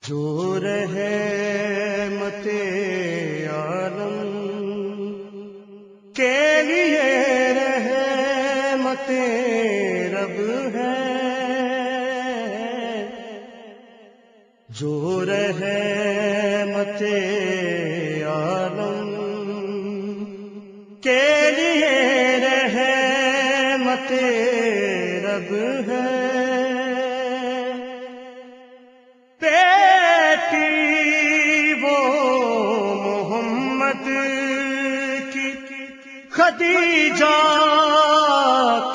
جو رحمت عالم کے لیے رحمت رب ہے، جو رحمت عالم کے لیے رحمت رب ہے، خدیجہ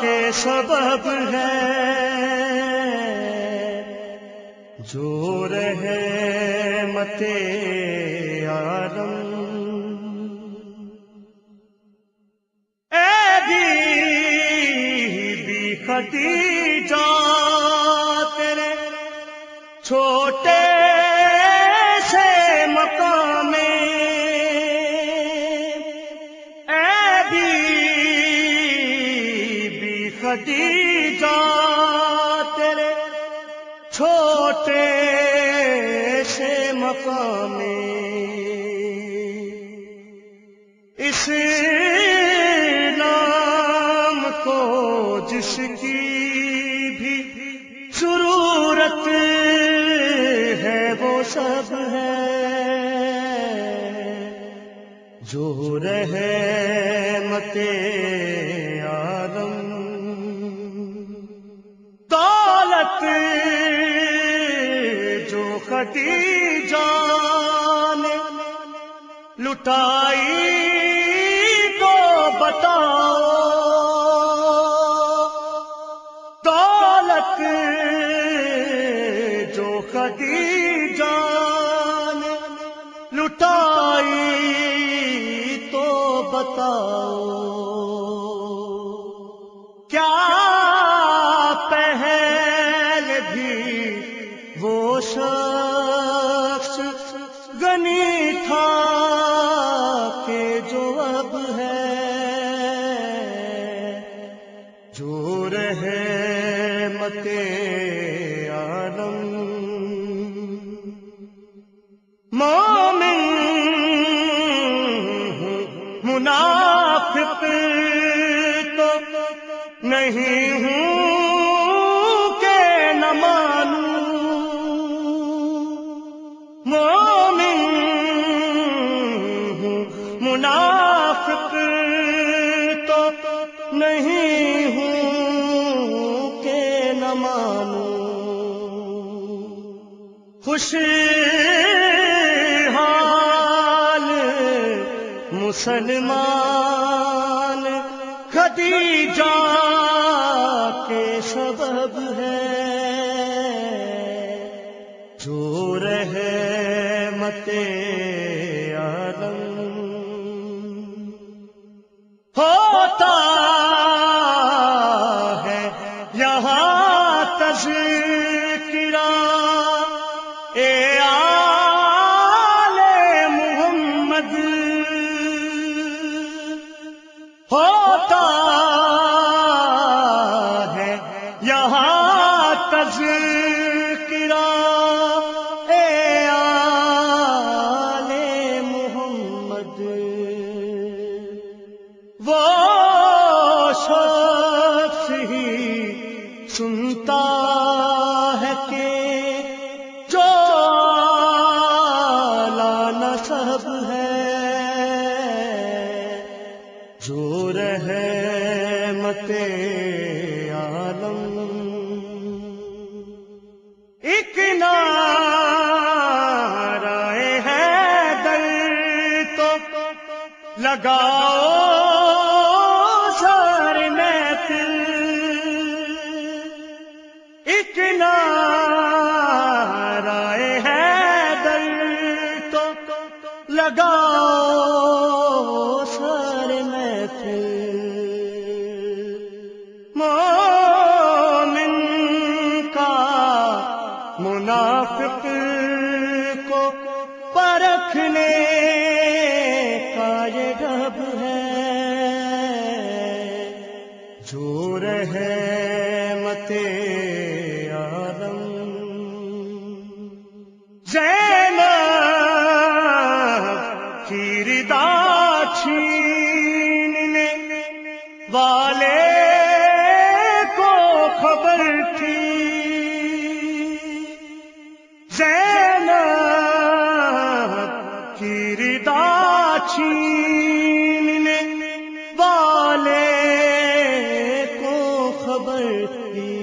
کے سبب ہے، جو رحمت عالم اے بی خدیجہ تیرے چھوٹے سے مقام خدیجہ تیرے چھوٹے سے مقام اس نام کو جس کی بھی ضرورت ہے وہ سب ہے، جو رحمت عالم جو خدیجہ نے لٹائی تو بتاؤ، دولت جو خدیجہ نے لٹائی تو بتاؤ، کیا وہ شخص غنی تھا کہ جو اب ہے، جو رحمت عالم مومن منافق تو نہیں ہوں کہ نہ مانوں، مومن منافق تو نہیں ہوں کہ نہ مانوں، خوش حال مسلمان خدیجہ کے سبب ہے، جو رحمت عالم ہوتا ہے یہاں تذکرہ اے آل محمد، ہوتا ہے یہاں تذکرہ وہ شخص ہی سنتا ہے کہ جو اعلیٰ نسب ہے، جو رحمت عالم ایک نعرہ حیدر تو لگاؤ سر محفل، ایک نعرہ حیدر تو لگاؤ سر محفل، مومن کا منافق کو پرکھنے کا یہ رب ہے، جو رحمت عالم زینب کی ردا چھیننے والے کو خبر تھی، زینب کی ردا چھیننے والے کو خبر تھی،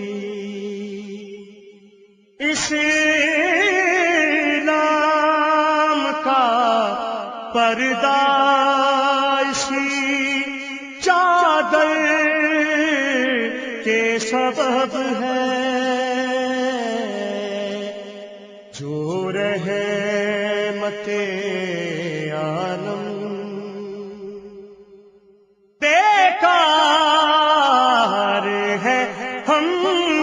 اس نام کا پردہ اسی چادر کے سبب ہے، جو رحمت عالم بیکار ہے ہم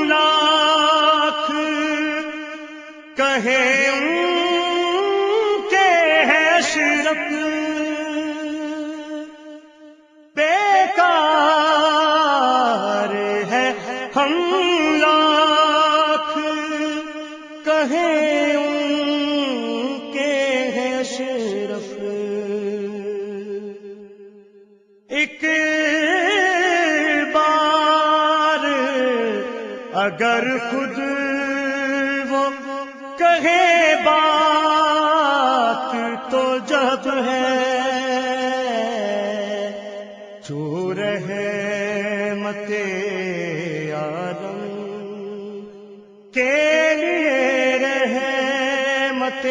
لاکھ کہے ان کے ہے صرف، بیکار ہے ہم لاکھ کہیں ان کے ہے صرف، ایک بار اگر خود وہ کہے بات تو جب ہے، جو رحمت عالم کے لیے رحمت